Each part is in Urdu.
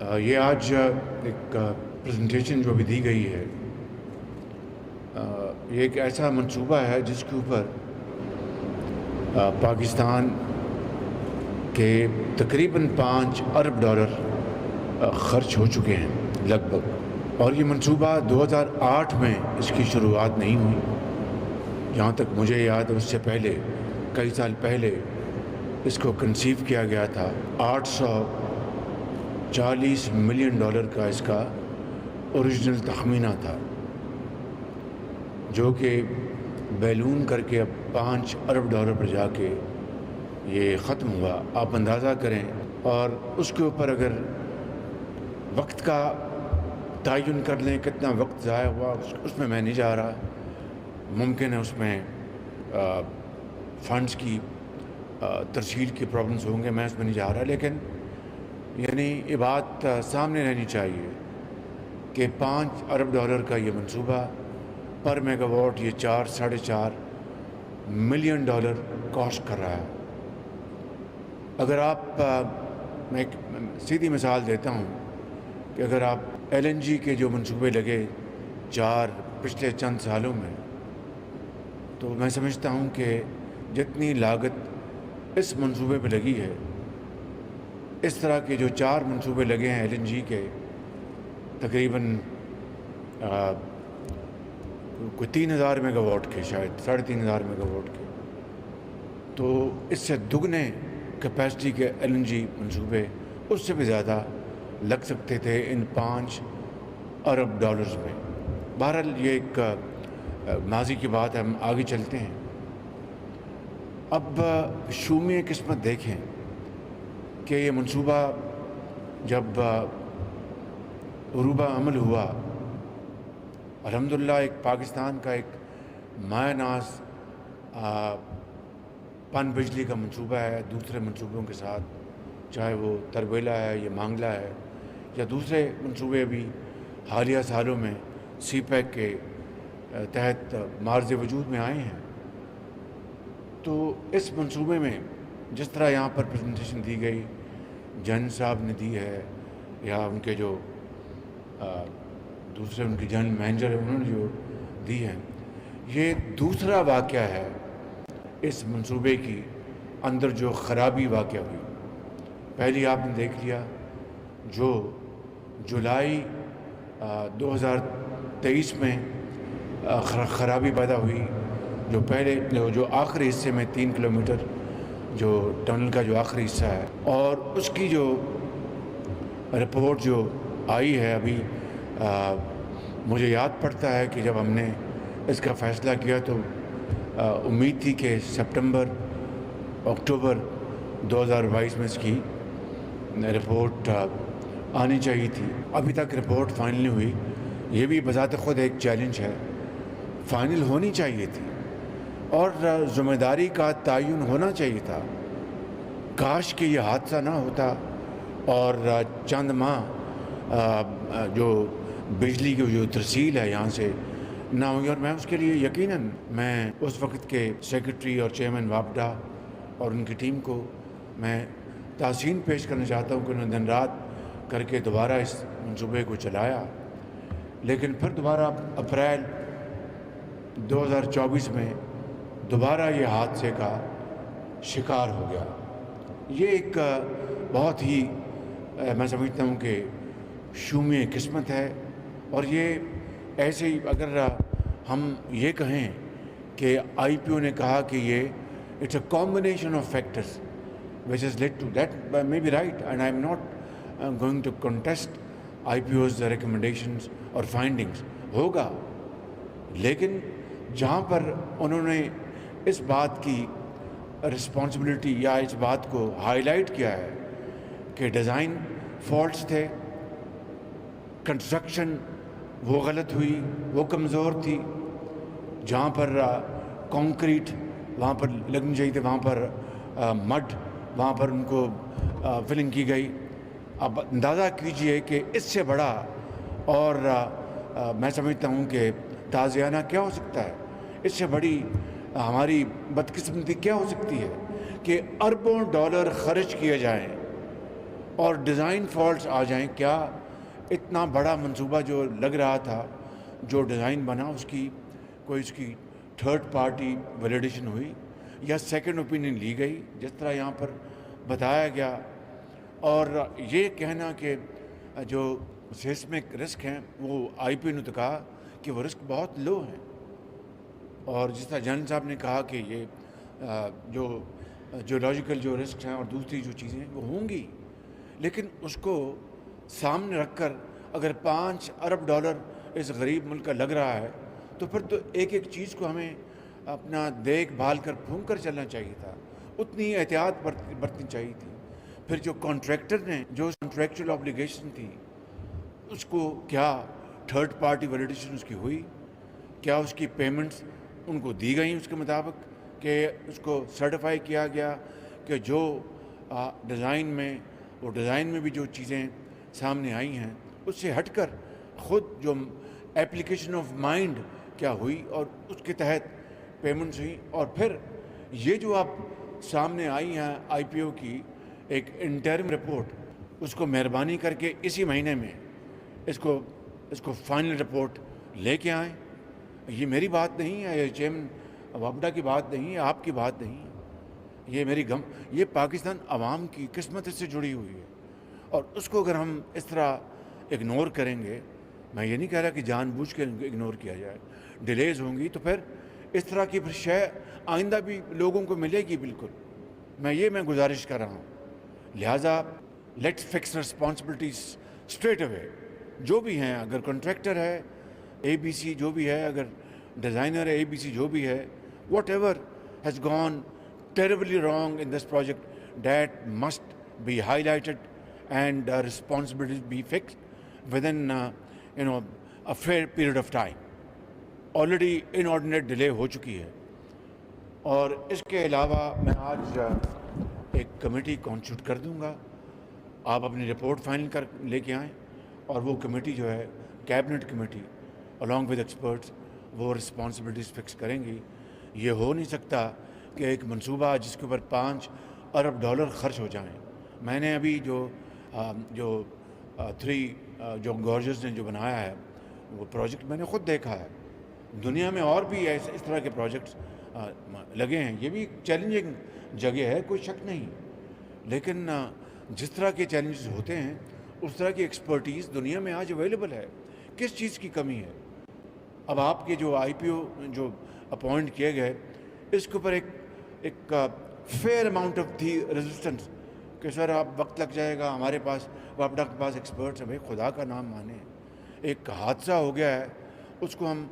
یہ آج ایک پریزنٹیشن جو بھی دی گئی ہے، یہ ایک ایسا منصوبہ ہے جس کے اوپر پاکستان کے تقریباً $5 ارب خرچ ہو چکے ہیں لگ بھگ، اور یہ منصوبہ 2008 میں اس کی شروعات نہیں ہوئی، جہاں تک مجھے یاد ہے اس سے پہلے کئی سال پہلے اس کو کنسیو کیا گیا تھا۔ $840 ملین کا اس کا اوریجنل تخمینہ تھا، جو کہ بیلون کر کے اب $5 ارب پر جا کے یہ ختم ہوا۔ آپ اندازہ کریں، اور اس کے اوپر اگر وقت کا تعین کر لیں کتنا وقت ضائع ہوا، اس میں نہیں جا رہا۔ ممکن ہے اس میں فنڈز کی ترسیل کی پرابلمز ہوں گے، میں اس میں نہیں جا رہا، لیکن یعنی یہ بات سامنے رہنی چاہیے کہ $5 ارب کا یہ منصوبہ پر میگا واٹ یہ $4.5 ملین کاسٹ کر رہا ہے۔ اگر آپ میں ایک سیدھی مثال دیتا ہوں کہ اگر آپ LNG کے جو منصوبے لگے پچھلے چند سالوں میں، تو میں سمجھتا ہوں کہ جتنی لاگت اس منصوبے پہ لگی ہے، اس طرح کے جو 4 منصوبے لگے ہیں LNG کے، تقریباً کوئی 3000 میگا واٹ کے، شاید 3500 میگا واٹ کے، تو اس سے دگنے کیپیسٹی کے LNG منصوبے اس سے بھی زیادہ لگ سکتے تھے ان $5 ارب میں۔ بہرحال یہ ایک ماضی کی بات ہے، ہم آگے چلتے ہیں۔ اب شومیہ قسمت دیکھیں کہ یہ منصوبہ جب عروبہ عمل ہوا، الحمدللہ ایک پاکستان کا ایک مایہ ناز پن بجلی کا منصوبہ ہے دوسرے منصوبوں کے ساتھ، چاہے وہ تربیلا ہے یا مانگلا ہے یا دوسرے منصوبے بھی حالیہ سالوں میں سی پیک کے تحت معرض وجود میں آئے ہیں۔ تو اس منصوبے میں جس طرح یہاں پر پریزنٹیشن دی گئی، جن صاحب نے دی ہے یا ان کے جو دوسرے ان کے جنرل مینیجر ہیں انہوں نے جو دی ہے، یہ دوسرا واقعہ ہے اس منصوبے کی اندر جو خرابی واقع ہوئی۔ پہلی آپ نے دیکھ لیا جو جولائی 2023 میں خرابی پیدا ہوئی، جو آخری حصے میں 3 کلومیٹر جو ٹنل کا جو آخری حصہ ہے، اور اس کی جو رپورٹ جو آئی ہے ابھی، مجھے یاد پڑتا ہے کہ جب ہم نے اس کا فیصلہ کیا تو امید تھی کہ سپٹمبر اکتوبر 2022 میں اس کی رپورٹ آنی چاہیے تھی۔ ابھی تک رپورٹ فائنل نہیں ہوئی۔ یہ بھی بذات خود ایک چیلنج ہے، فائنل ہونی چاہیے تھی اور ذمہ داری کا تعین ہونا چاہیے تھا۔ کاش کہ یہ حادثہ نہ ہوتا اور چند ماہ جو بجلی کی جو ترسیل ہے یہاں سے نہ ہوئی، اور میں اس کے لیے یقیناً میں اس وقت کے سیکرٹری اور چیئرمین واپڈا اور ان کی ٹیم کو میں تحسین پیش کرنا چاہتا ہوں کہ انہوں نے دن رات کر کے دوبارہ اس منصوبے کو چلایا، لیکن پھر دوبارہ اپریل 2024 میں دوبارہ یہ حادثے کا شکار ہو گیا۔ یہ ایک بہت ہی میں سمجھتا ہوں کہ شومیہ قسمت ہے، اور یہ ایسے ہی اگر ہم یہ کہیں کہ IPO نے کہا کہ یہ it's a combination of factors which has led to that, may be right, and I am not going to contest IPO's recommendations اور findings، ہوگا، لیکن جہاں پر انہوں نے اس بات کی رسپانسبلٹی یا اس بات کو ہائی لائٹ کیا ہے کہ ڈیزائن فالٹس تھے، کنسٹرکشن وہ غلط ہوئی، وہ کمزور تھی، جہاں پر کانکریٹ وہاں پر لگنی چاہیے تھی وہاں پر مڈ وہاں پر ان کو فلنگ کی گئی۔ اب اندازہ کیجئے کہ اس سے بڑا اور میں سمجھتا ہوں کہ تازیانہ کیا ہو سکتا ہے، اس سے بڑی ہماری بدقسمتی کیا ہو سکتی ہے کہ اربوں ڈالر خرچ کیے جائیں اور ڈیزائن فالٹس آ جائیں. کیا اتنا بڑا منصوبہ جو لگ رہا تھا, جو ڈیزائن بنا, اس کی تھرڈ پارٹی ویلیڈیشن ہوئی یا سیکنڈ اوپینین لی گئی جس طرح یہاں پر بتایا گیا؟ اور یہ کہنا کہ جو سیسمک رسک ہیں وہ آئی پی نے تو کہا کہ وہ رسک بہت لو ہیں, اور جس طرح جنرل صاحب نے کہا کہ یہ جو جیولوجیکل جو رسک ہیں اور دوسری جو چیزیں وہ ہوں گی, لیکن اس کو سامنے رکھ کر اگر $5 ارب اس غریب ملک کا لگ رہا ہے تو پھر تو ایک ایک چیز کو ہمیں اپنا دیکھ بھال کر پھونک کر چلنا چاہیے تھا, اتنی احتیاط برتنی چاہیے تھی. پھر جو کانٹریکٹر نے جو کانٹریکچوئل آبلیگیشن تھی اس کو کیا تھرڈ پارٹی ویلیڈیشن اس کی ہوئی؟ کیا اس کی پیمنٹس ان کو دی گئیں اس کے مطابق کہ اس کو سرٹیفائی کیا گیا کہ جو ڈیزائن میں بھی جو چیزیں سامنے آئی ہیں اس سے ہٹ کر خود جو ایپلیکیشن آف مائنڈ کیا ہوئی اور اس کے تحت پیمنٹس ہوئی؟ اور پھر یہ جو اب سامنے آئی ہیں آئی پی او کی ایک انٹرم رپورٹ, اس کو مہربانی کر کے اسی مہینے میں اس کو فائنل رپورٹ لے کے آئیں. یہ میری بات نہیں ہے, یہ چیئرمین وابڈا کی بات نہیں ہے, آپ کی بات نہیں ہے, یہ پاکستان عوام کی قسمت سے جڑی ہوئی ہے, اور اس کو اگر ہم اس طرح اگنور کریں گے, میں یہ نہیں کہہ رہا کہ جان بوجھ کے اگنور کیا جائے, ڈیلیز ہوں گی تو پھر اس طرح کی پھر شے آئندہ بھی لوگوں کو ملے گی. بالکل میں گزارش کر رہا ہوں, لہٰذا let's fix responsibilities straight away. جو بھی ہیں, اگر کنٹریکٹر ہے اے بی سی جو بھی ہے, اگر ڈیزائنر ہے اے بی سی جو بھی ہے, whatever has gone terribly wrong in this project, that must be highlighted and responsibilities be fixed within a fair period of time. Already inordinate delay ہو چکی ہے. اور اس کے علاوہ میں آج ایک کمیٹی کانسٹیٹیوٹ کر دوں گا, آپ اپنی رپورٹ فائنل کر لے کے آئیں, اور وہ کمیٹی جو ہے cabinet committee along with experts وہ رسپانسبلٹیز فکس کریں گی. یہ ہو نہیں سکتا کہ ایک منصوبہ جس کے اوپر $5 ارب خرچ ہو جائیں. میں نے ابھی جو جو گورجز نے جو بنایا ہے وہ پروجیکٹ میں نے خود دیکھا ہے. دنیا میں اور بھی اس طرح کے پروجیکٹس لگے ہیں. یہ بھی چیلنجنگ جگہ ہے, کوئی شک نہیں, لیکن جس طرح کے چیلنجز ہوتے ہیں اس طرح کی ایکسپرٹیز دنیا میں آج اویلیبل ہے. کس چیز کی کمی ہے؟ اب آپ کے جو آئی پی او جو اپوائنٹ کیے گئے, اس کے اوپر ایک فیئر اماؤنٹ آف تھی ریزسٹنس کہ سر آپ وقت لگ جائے گا, ہمارے پاس وابڈا کے پاس ایکسپرٹس ہیں. بھائی خدا کا نام مانیں, ایک حادثہ ہو گیا ہے, اس کو ہم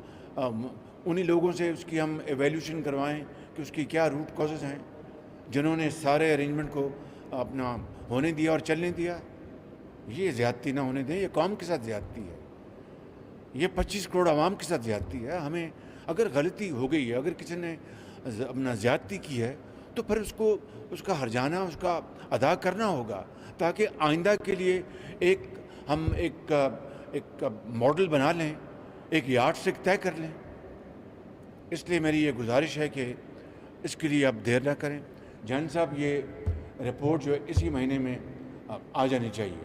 انہی لوگوں سے اس کی ہم ایویلیوشن کروائیں کہ اس کی کیا روٹ کازز ہیں, جنہوں نے سارے ارینجمنٹ کو اپنا ہونے دیا اور چلنے دیا. یہ زیادتی نہ ہونے دیں, یہ قوم کے ساتھ زیادتی ہے, یہ 25 کروڑ عوام کے ساتھ زیادتی ہے. ہمیں اگر غلطی ہو گئی ہے, اگر کسی نے اپنا زیادتی کی ہے, تو پھر اس کا ہرجانہ اس کا ادا کرنا ہوگا, تاکہ آئندہ کے لیے ہم ایک ماڈل بنا لیں, ایک یارڈ اسٹک طے کر لیں. اس لیے میری یہ گزارش ہے کہ اس کے لیے آپ دیر نہ کریں. جان صاحب یہ رپورٹ جو ہے اسی مہینے میں آ جانی چاہیے.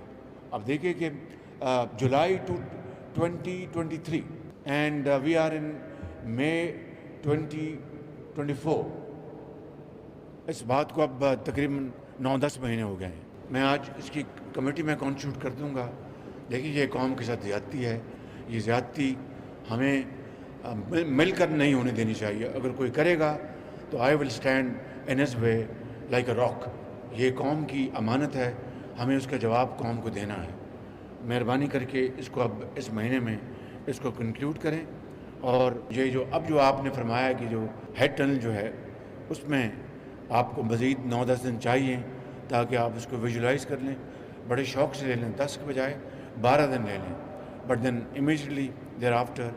اب دیکھیں کہ جولائی 2023 اینڈ وی آر ان مئی 2024. اس بات کو اب تقریباً 9-10 مہینے ہو گئے ہیں. میں آج اس کی کمیٹی میں کانسٹیٹیوٹ کر دوں گا. دیکھیں یہ قوم کے ساتھ زیادتی ہے, یہ زیادتی ہمیں مل کر نہیں ہونے دینی چاہیے. اگر کوئی کرے گا تو I will stand in his way like a rock. یہ قوم کی امانت ہے, ہمیں اس کا جواب قوم کو دینا ہے. مہربانی کر کے اس کو اب اس مہینے میں اس کو کنکلیوڈ کریں. اور یہ جو آپ نے فرمایا کہ جو ہیڈ ٹنل جو ہے اس میں آپ کو مزید 9-10 دن چاہیے تاکہ آپ اس کو ویژولائز کر لیں. بڑے شوق سے لے لیں, 10 کے بجائے 12 دن لے لیں. But then immediately thereafter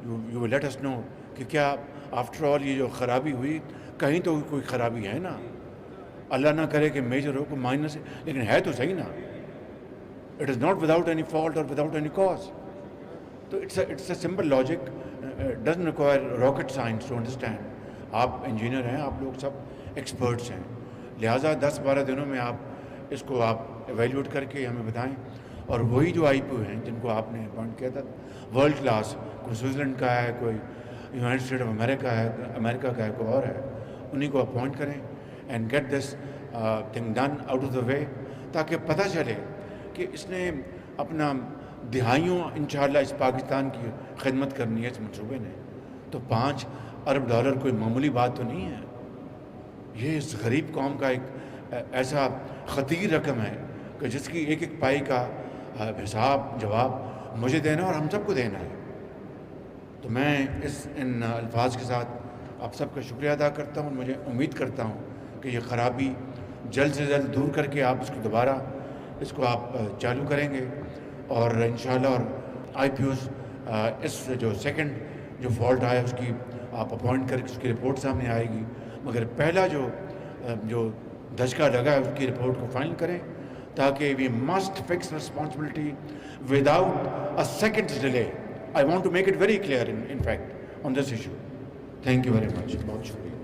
you will let us know کہ کیا آفٹر آل یہ جو خرابی ہوئی, کہیں تو کوئی خرابی ہے نا. اللہ نہ کرے کہ میجر ہو, کوئی مائنس, لیکن ہے تو صحیح نا. It is not without any fault or without any cause. So it's a simple logic. It doesn't require rocket science to understand. آپ انجینئر ہیں, آپ لوگ سب ایکسپرٹس ہیں, لہٰذا 10-12 دنوں میں آپ اس کو ایویلیویٹ کر کے ہمیں بتائیں. اور وہی جو آئی پی او ہیں جن کو آپ نے اپوائنٹ کیا تھا ورلڈ کلاس, کوئی سوئٹزرلینڈ کا ہے, کوئی یونائٹڈ اسٹیٹ آف امریکہ کا ہے, کوئی اور ہے, انہیں کو اپوائنٹ کریں and get this thing done out of the way, تاکہ پتہ چلے کہ اس نے اپنا دہائیوں انشاءاللہ اس پاکستان کی خدمت کرنی ہے اس منصوبے نے. تو $5 ارب کوئی معمولی بات تو نہیں ہے. یہ اس غریب قوم کا ایک ایسا خطیر رقم ہے کہ جس کی ایک ایک پائی کا حساب جواب مجھے دینا اور ہم سب کو دینا ہے. تو میں ان الفاظ کے ساتھ آپ سب کا شکریہ ادا کرتا ہوں. مجھے امید کرتا ہوں کہ یہ خرابی جلد سے جلد دور کر کے آپ اس کو دوبارہ اس کو آپ چالو کریں گے اور انشاءاللہ. اور آئی پی اوز اس جو سیکنڈ جو فالٹ آیا اس کی آپ اپوائنٹ کر کے اس کی رپورٹ سامنے آئے گی, مگر پہلا جو دھچکا لگا ہے اس کی رپورٹ کو فائنل کریں, تاکہ we must fix responsibility without a second's delay. I want to make it very clear in fact on this issue. Thank you very much. بہت شکریہ.